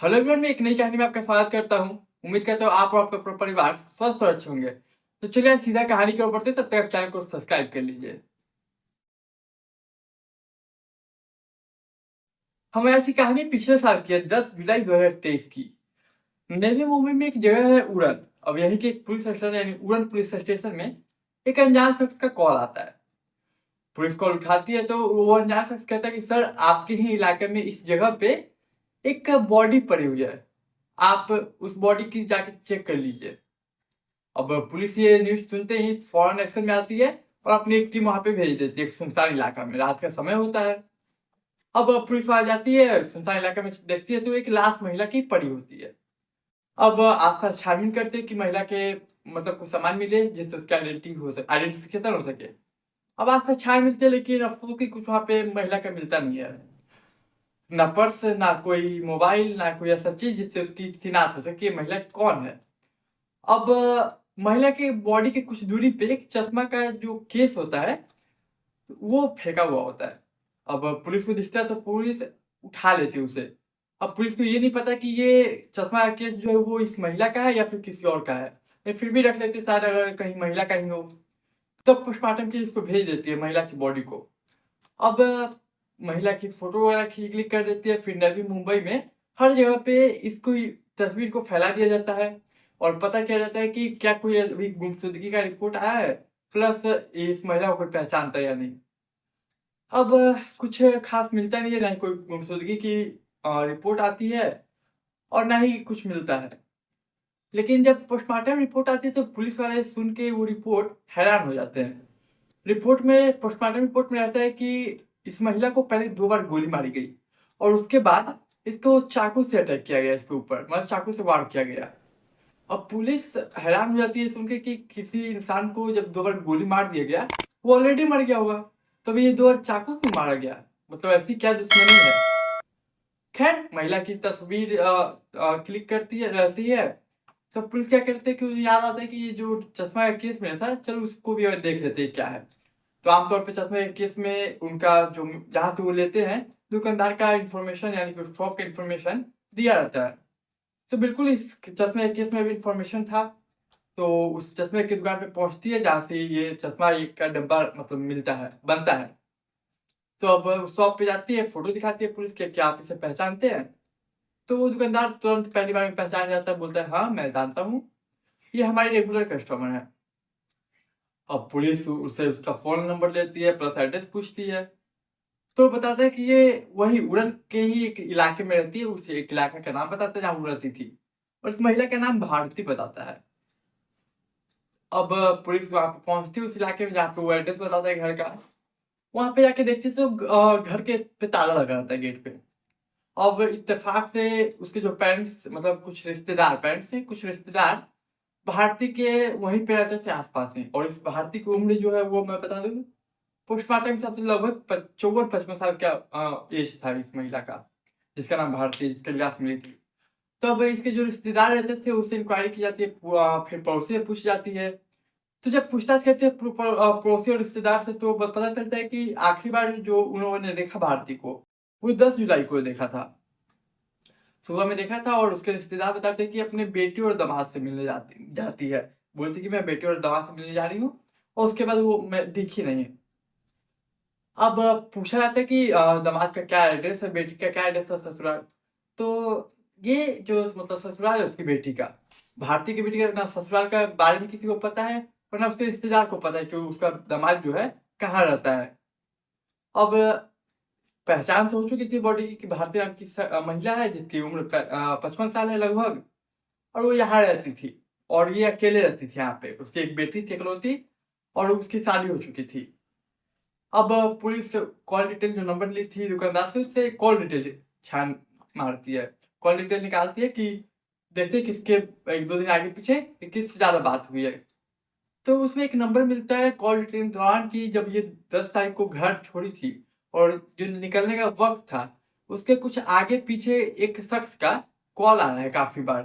Hello everyone, मैं एक नई कहानी में आपका स्वागत करता हूँ। उम्मीद करता हूँ आप और आपका पूरा परिवार स्वस्थ और अच्छे होंगे। तो चलिए आज सीधा कहानी की ओर बढ़ते हैं, तब तक आप चैनल को सब्सक्राइब कर लीजिए। हमें ऐसी कहानी पिछले साल की है, 10 जुलाई 2023 की। नवी मुंबई में एक जगह है उड़न। अब यही के एक पुलिस स्टेशन यानी उड़न पुलिस स्टेशन में एक अनजान शख्स का कॉल आता है। पुलिस कॉल उठाती है तो वो अनजान शख्स कहता है कि सर, आपके ही इलाके में इस जगह पे एक बॉडी पड़ी हुई है। आप उस बॉडी की जाके चेक कर लीजिए। अब पुलिस ये न्यूज़ सुनते ही फौरन एक्शन में आती है और अपनी एक टीम वहाँ पे भेज देती है। एक सुनसान इलाका में रात का समय होता है। अब पुलिस वहाँ जाती है, सुनसान इलाका में देखती है तो एक लाश महिला की पड़ी होती है। अब आस-पास छानबीन करते हैं कि महिला के मतलब कुछ सामान मिले जिससे उसकी आइडेंटिफिकेशन हो सके। अब आस-पास छान मिलते हैं लेकिन अफ़सोस कि कुछ वहाँ पे महिला का मिलता नहीं है। ना पर्स, ना कोई मोबाइल, ना कोई ऐसा चीज़ जिससे उसकी शिनाख्त हो सके कि ये महिला कौन है। अब महिला के बॉडी के कुछ दूरी पे एक चश्मा का जो केस होता है, वो फेंका हुआ होता है। अब पुलिस को दिखता है तो पुलिस उठा लेती है उसे। अब पुलिस को ये नहीं पता कि ये चश्मा का केस जो है वो इस महिला का है या फिर किसी और का है। लेकिन फिर भी रख लेते हैं, शायद अगर कहीं महिला का ही हो। तब पोस्टमार्टम के लिए इसको भेज देती है महिला की बॉडी को। अब महिला की फोटो वगैरह क्लिक कर देती है। फिर नवी मुंबई में हर जगह पे इसको तस्वीर को फैला दिया जाता है और पता किया जाता है कि क्या कोई अभी गुमशुदगी का रिपोर्ट आया है, प्लस इस महिला को कोई पहचानता है या नहीं। अब कुछ खास मिलता नहीं है, ना ही कोई गुमशुदगी की रिपोर्ट आती है और ना ही कुछ मिलता है। लेकिन जब पोस्टमार्टम रिपोर्ट आती है तो पुलिस वाले सुन के वो रिपोर्ट हैरान हो जाते हैं। पोस्टमार्टम रिपोर्ट में रहता है कि इस महिला को पहले 2 बार गोली मारी गई और उसके बाद इसको चाकू से अटैक किया गया इसके ऊपर, मतलब चाकू से वार किया गया। अब पुलिस हैरान हो जाती है सुन के कि किसी इंसान को जब 2 बार गोली मार दिया गया, वो ऑलरेडी मर गया होगा। तो अभी ये 2 बार चाकू क्यों मारा गया? मतलब ऐसी क्या दुश्मनी है? खैर, महिला की तस्वीर क्लिक करती है रहती है। तो पुलिस क्या करते हैं कि उन्हें याद आता है कि ये जो चश्मा का केस मिला था, चलो उसको भी देख लेते हैं क्या है। तो आमतौर पे चश्मे के केस में उनका जो जहाँ से वो लेते हैं, दुकानदार का इन्फॉर्मेशन यानी कि शॉप का इन्फॉर्मेशन दिया रहता है। तो बिल्कुल इस चश्मे के केस में भी इन्फॉर्मेशन था। तो उस चश्मे की दुकान पे पहुँचती है जहाँ से ये चश्मा एक का डब्बा मतलब मिलता है, बनता है। तो अब उस शॉप पे जाती है, फ़ोटो दिखाती है पुलिस के, क्या आप इसे पहचानते हैं? तो वो दुकानदार तुरंत पहली बार में पहचान जाता है, बोलता है हाँ, मैं जानता हूँ, ये हमारी रेगुलर कस्टमर है। अब पुलिस उससे उसका फ़ोन नंबर लेती है, प्लस एड्रेस पूछती है। तो बताता है कि ये वही उड़न के ही एक इलाके में रहती है, उस एक इलाके का नाम बताता है जहाँ वो रहती थी और उस महिला का नाम भारती बताता है। अब पुलिस वहाँ पे पहुँचती है उस इलाके में जहाँ पे वो एड्रेस बताता है घर का। वहाँ पे जाके देखती है तो घर के पे ताला लगा रहता है गेट पे। अब इत्तेफ़ाक से उसके जो पेरेंट्स मतलब कुछ रिश्तेदार पेरेंट्स हैं, कुछ रिश्तेदार भारती के वहीं पे रहते थे आस-पास में और इस भारती की उम्र जो है वो मैं बता दूँ, पोस्टमार्टम के हिसाब से लगभग 54-55 साल का एज था इस महिला का, जिसका नाम भारती है, जिसकी लाश मिली थी। तो अब इसके जो रिश्तेदार रहते थे उससे इंक्वायरी की जाती है, फिर पड़ोसी से पूछी जाती है। तो जब पूछताछ करते हैं पड़ोसी और रिश्तेदार से तो पता चलता है कि आखिरी बार जो उन्होंने देखा भारती को, वो 10 जुलाई को देखा था। सुबह में देखा था और उसके रिश्तेदार बताते हैं कि अपने बेटी और दामाद से मिलने जाती जाती है। बोलती है कि मैं बेटी और दामाद से मिलने जा रही हूँ और उसके बाद वो मैं दिखी नहीं। अब पूछा जाता है कि दामाद का क्या एड्रेस है, बेटी का क्या एड्रेस है ससुराल। तो ये जो मतलब ससुराल है उसकी बेटी का, भारती की बेटी का ना ससुराल का बारे में किसी को पता है और ना उसके रिश्तेदार को पता है कि उसका दामाद जो है कहाँ रहता है। अब पहचान तो हो चुकी थी बॉडी की कि भारती नाम की महिला है जिसकी उम्र 55 साल है लगभग और वो यहाँ रहती थी और ये अकेले रहती थी यहाँ पे। उसकी एक बेटी थी इकलौती और उसकी शादी हो चुकी थी। अब पुलिस कॉल डिटेल जो नंबर ली थी दुकानदार से उससे कॉल डिटेल छान मारती है। कॉल डिटेल निकालती है कि देखते हैं किसके 1-2 दिन आगे पीछे किससे ज़्यादा बात हुई है। तो उसमें एक नंबर मिलता है कॉल डिटेल के दौरान कि जब ये 10 तारीख को घर छोड़ी थी और जो निकलने का वक़्त था, उसके कुछ आगे पीछे एक शख्स का कॉल आ रहा है काफ़ी बार।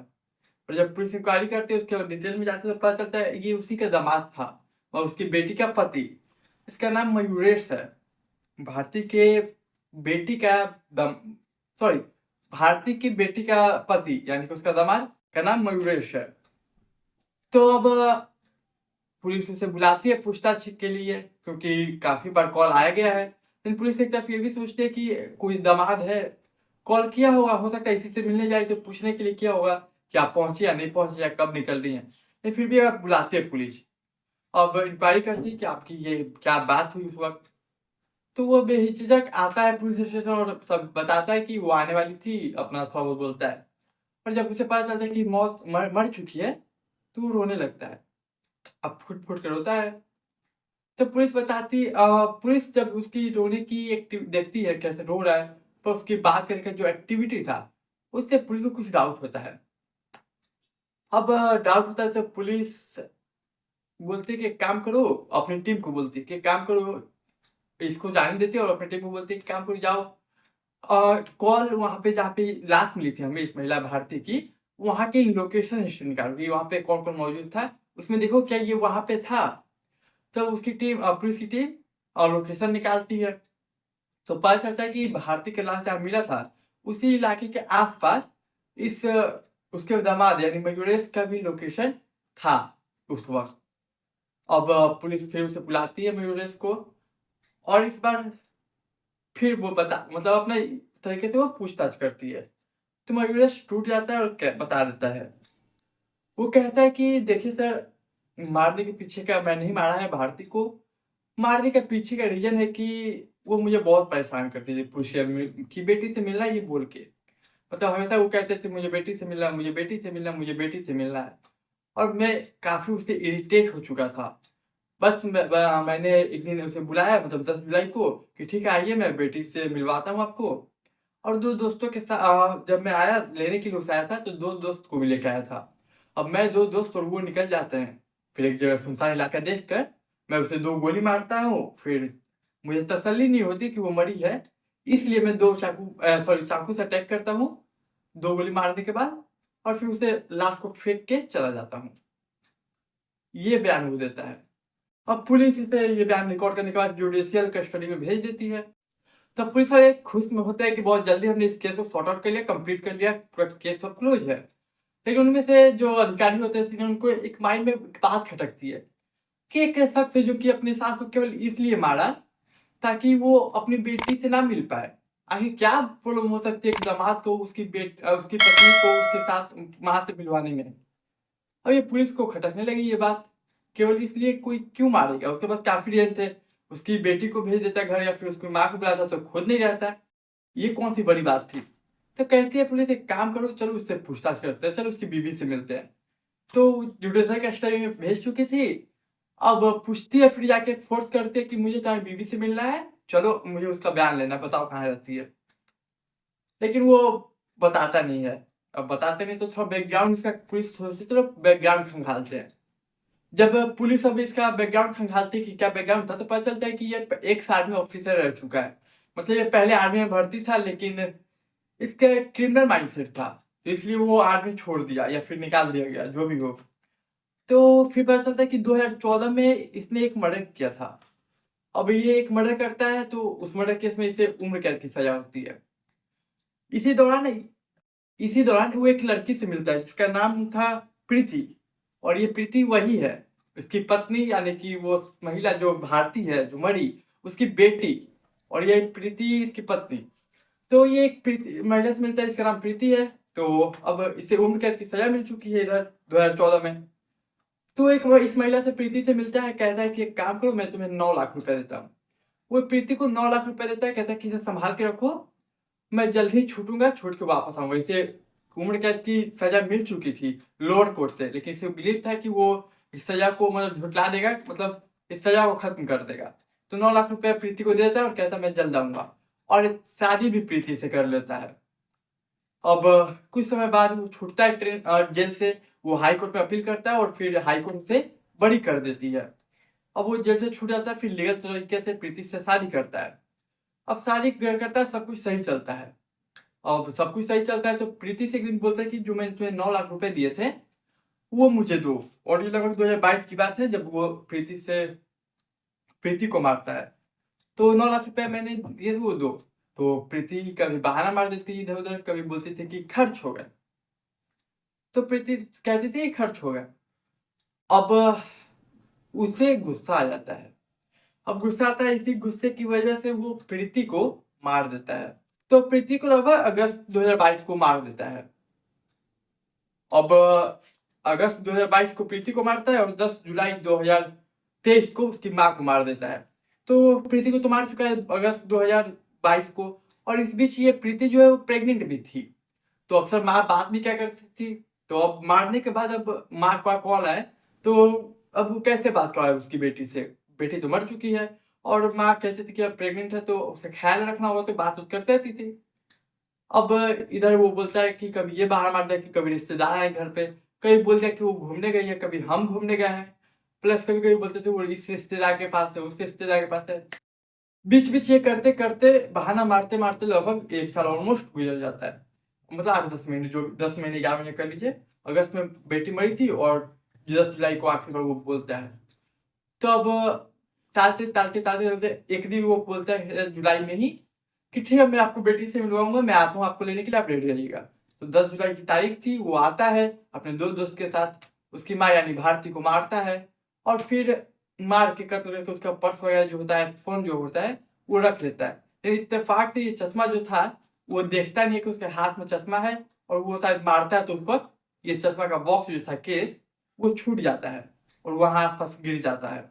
और जब पुलिस इंक्वायरी करती है उसके डिटेल में जाते हैं तो पता चलता है ये उसी का दामाद था और उसकी बेटी का पति। इसका नाम मयूरेश है। भारती के बेटी का दम सॉरी भारती की बेटी का पति यानी कि उसका दामाद का नाम मयूरेश है। तो अब पुलिस उसे बुलाती है पूछताछ के लिए क्योंकि काफ़ी बार कॉल आया गया है। लेकिन पुलिस एक तरफ ये भी सोचती है कि कोई दामाद है, कॉल किया होगा, हो सकता है इसी से मिलने जाए तो पूछने के लिए किया होगा कि आप पहुँचे या नहीं पहुँचे या कब निकल रही हैं। लेकिन फिर भी बुलाते हैं पुलिस। अब इंक्वायरी करती है कि आपकी ये क्या बात हुई उस वक़्त। तो वो बेहिचक आता है पुलिस स्टेशन और सब बताता है कि वो आने वाली थी, अपना थोड़ा बहुत बोलता है। पर जब उसे पता चलता है कि मौत मर चुकी है, तो वो रोने लगता है। अब फुट-फुट के रोता है। तो पुलिस जब उसकी रोने की देखती है कैसे रो रहा है, तो उसकी बात करने का जो एक्टिविटी था, उससे पुलिस को कुछ डाउट होता है। अब डाउट होता है तो पुलिस बोलती है कि एक काम करो, अपनी टीम को बोलती है कि एक काम करो, इसको जाने देती है और अपनी टीम को बोलती है कि काम करो जाओ कॉल वहाँ पे जहाँ पे लाश मिली थी हमें इस महिला भारती की, वहाँ की लोकेशन हिस्ट्री निकालो कि वहाँ पे कौन-कौन मौजूद था। उसमें देखो क्या ये वहाँ पे था? तो उसकी टीम पुलिस की टीम लोकेशन निकालती है। तो पता चलता है कि भारती का लाश जहाँ मिला था, उसी इलाके के आस-पास इस उसके दामाद यानी मयूरेश का भी लोकेशन था उस वक़्त। अब पुलिस फिर उसे बुलाती है मयूरेश को और इस बार फिर वो मतलब अपने तरीके से वो पूछताछ करती है। तो मयूरेश टूट जाता है और बता देता है। वो कहता है कि देखिए सर, मारने के पीछे का मैं नहीं मारा है भारती को। मारने के पीछे का रीज़न है कि वो मुझे बहुत परेशान करती थी पूछ के कि बेटी से मिलना है ये बोल के। मतलब हमेशा वो कहते थे मुझे बेटी से मिलना है, मुझे बेटी से मिलना है, मुझे बेटी से मिलना है। और मैं काफ़ी उससे इरिटेट हो चुका था। बस मैंने एक दिन उसे बुलाया मतलब 10 जुलाई को कि ठीक है आइए मैं बेटी से मिलवाता हूँ आपको। और 2 दोस्तों के जब मैं आया लेने के लिए उसे आया था तो 2 दोस्त को भी लेके आया था। अब मैं 2 दोस्त और वो निकल जाते हैं। फिर एक जगह सुनसान इलाका देखकर मैं उसे 2 गोली मारता हूँ। फिर मुझे तसल्ली नहीं होती कि वो मरी है। इसलिए मैं 2 चाकू से अटैक करता हूँ, 2 गोली मारने के बाद और फिर उसे लाश को फेंक के चला जाता हूँ। ये बयान वो देता है। अब पुलिस इसे ये बयान रिकॉर्ड करने के बाद जुडिशियल कस्टडी में भेज देती है। तब पुलिस वाले खुश में होते हैं कि बहुत जल्दी हमने इस केस को सॉर्ट आउट कर लिया, कंप्लीट कर लिया, पूरा केस अब क्लोज है। लेकिन उनमें से जो अधिकारी होते हैं सीनियर उनको एक माइंड में एक बात खटकती है कि एक शख्स है जो कि अपने सास को केवल इसलिए मारा ताकि वो अपनी बेटी से ना मिल पाए। आखिर क्या प्रॉब्लम हो सकती है कि दामाद को उसकी पत्नी को उसके सास माँ से मिलवाने में? अब ये पुलिस को खटकने लगी ये बात, केवल इसलिए कोई क्यों मारेगा? उसके पास काफ़ी रीज़न थे, उसकी बेटी को भेज देता घर या फिर उसकी माँ को बुलाता तो खुद नहीं रहता। ये कौन-सी बड़ी बात थी? तो कहती है पुलिस एक काम करो चलो उससे पूछताछ करते हैं, चलो उसकी बीवी से मिलते हैं। तो जुडिशल कस्टडी में भेज चुकी थी, अब पूछती है फिर जाके फ़ोर्स करती है कि मुझे तुम्हारी बीवी से मिलना है, चलो मुझे उसका बयान लेना है, बताओ कहाँ रहती है? लेकिन वो बताता नहीं है। अब बताते नहीं तो थोड़ा बैकग्राउंड इसका पुलिस सोचती चलो बैकग्राउंड खंगालते हैं। जब पुलिस अब इसका बैकग्राउंड खंगालती है कि क्या बैकग्राउंड था, तो पता चलता है कि ये एक्स आर्मी ऑफिसर रह चुका है। मतलब ये पहले आर्मी में भर्ती था लेकिन इसका एक क्रिमिनल माइंडसेट था, तो इसलिए वो आर्मी छोड़ दिया या फिर निकाल दिया गया, जो भी हो। तो फिर पता चलता है कि 2014 में इसने एक मर्डर किया था। अब ये एक मर्डर करता है तो उस मर्डर केस में इसे उम्र कैद की सज़ा होती है। इसी दौरान इसी दौरान वो एक लड़की से मिलता है जिसका नाम था प्रीति और ये प्रीति वही है, इसकी पत्नी यानी कि वो महिला जो भारती है, जो मरी, उसकी बेटी और ये प्रीति इसकी पत्नी। तो ये एक प्रीति महिला से मिलता है जिसका नाम प्रीति है, तो अब इसे उम्र कैद की सज़ा मिल चुकी है इधर 2014 में। तो एक वो इस महिला से प्रीति से मिलता है, कहता है कि एक काम करो मैं तुम्हें 9 लाख रुपए देता हूँ। वो प्रीति को 9 लाख रुपए देता है, कहता है कि इसे सँभाल के रखो, मैं जल्द ही छूटूँगा, छूट के वापस आऊँगा। इसे उम्र कैद की सज़ा मिल चुकी थी लोअर कोर्ट से, लेकिन इसे बिलीव था कि वो इस सज़ा को मतलब झुठला देगा, मतलब इस सज़ा को खत्म कर देगा। तो 9 लाख रुपए प्रीति को दे देता है और कहता है मैं जल्द आऊँगा और शादी भी प्रीति से कर लेता है। अब कुछ समय बाद वो छूटता है जेल से, वो हाई कोर्ट में अपील करता है और फिर हाई कोर्ट उसे बरी कर देती है। अब वो जेल से छूट जाता है, फिर लीगल तरीके से प्रीति से शादी करता है। अब शादी करता है, सब कुछ सही चलता है। अब सब कुछ सही चलता है तो प्रीति से एक दिन बोलता है कि जो मैंने तुम्हें 9 लाख रुपए दिए थे, वो मुझे दो। और ये लगभग 2022 की बात है जब वो प्रीति को मारता है। तो 9 लाख रुपए मैंने दिए थे वो दो। तो प्रीति कभी बहाना मार देती इधर उधर, कभी बोलती थी कि खर्च हो गए, तो प्रीति कहती थी खर्च हो गए। अब उसे गुस्सा आ जाता है। अब गुस्सा आता है, इसी गुस्से की वजह से वो प्रीति को मार देता है। तो प्रीति को लगभग अगस्त 2022 को मार देता है। अब अगस्त 2022 को प्रीति को मारता है और 10 जुलाई 2023 को उसकी माँ को मार देता है। तो प्रीति को तो मार चुका है अगस्त 2022 को, और इस बीच ये प्रीति जो है वो प्रेग्नेंट भी थी। तो अक्सर माँ बात भी क्या करती थी, तो अब मारने के बाद अब माँ का कॉल आए, तो अब वो कैसे बात कराए उसकी बेटी से, बेटी तो मर चुकी है, और माँ कहती थी कि अब प्रेग्नेंट है तो उसे ख्याल रखना होगा, तो बात करते रहती थी। अब इधर वो बोलता है कि कभी ये बहाना मारता है कि कभी रिश्तेदार आए घर पे, कभी बोलता है कि वो घूमने गई है, कभी हम घूमने गए हैं, प्लस कभी कभी बोलते थे वो इस रिश्तेदार के पास है, उस रिश्तेदार के पास है। बीच बीच ये करते करते बहाना मारते मारते लगभग 1 साल ऑलमोस्ट गुजर जाता है। मतलब 8-10 महीने, जो 10 महीने 11 महीने कर लीजिए। अगस्त में बेटी मरी थी और 10 जुलाई को आखिरी बार वो बोलता है। तो अब टालते टालते टालते टालते एक दिन वो बोलता है जुलाई में ही कि ठीक है, मैं आपको बेटी से मिलवाऊंगा, मैं आता हूँ आपको लेने के लिए, आप रेडी रहिएगा। तो 10 जुलाई की तारीख थी, वो आता है अपने 2 दोस्त के साथ, उसकी माँ यानी भारती को मारता है, और फिर मार के कत्ल करके उसका पर्स वगैरह जो होता है, फोन जो होता है, वो रख लेता है। लेकिन इत्तेफाक से ये चश्मा जो था वो देखता नहीं है कि उसके हाथ में चश्मा है, और वो शायद मारता है तो उस वक्त ये चश्मा का बॉक्स जो था, केस, वो छूट जाता है और वहां आसपास गिर जाता है।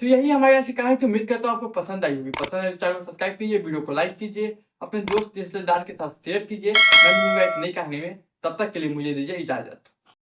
तो यही हमारी आज की कहानी थी। उम्मीद करता हूँ आपको पसंद आई होगी। पसंद आए तो चैनल को सब्सक्राइब कीजिए, वीडियो को लाइक कीजिए, अपने दोस्त रिश्तेदार के साथ शेयर कीजिए। मैं मिलूंगा एक नई कहानी में, तब तक के लिए मुझे दीजिए इजाजत।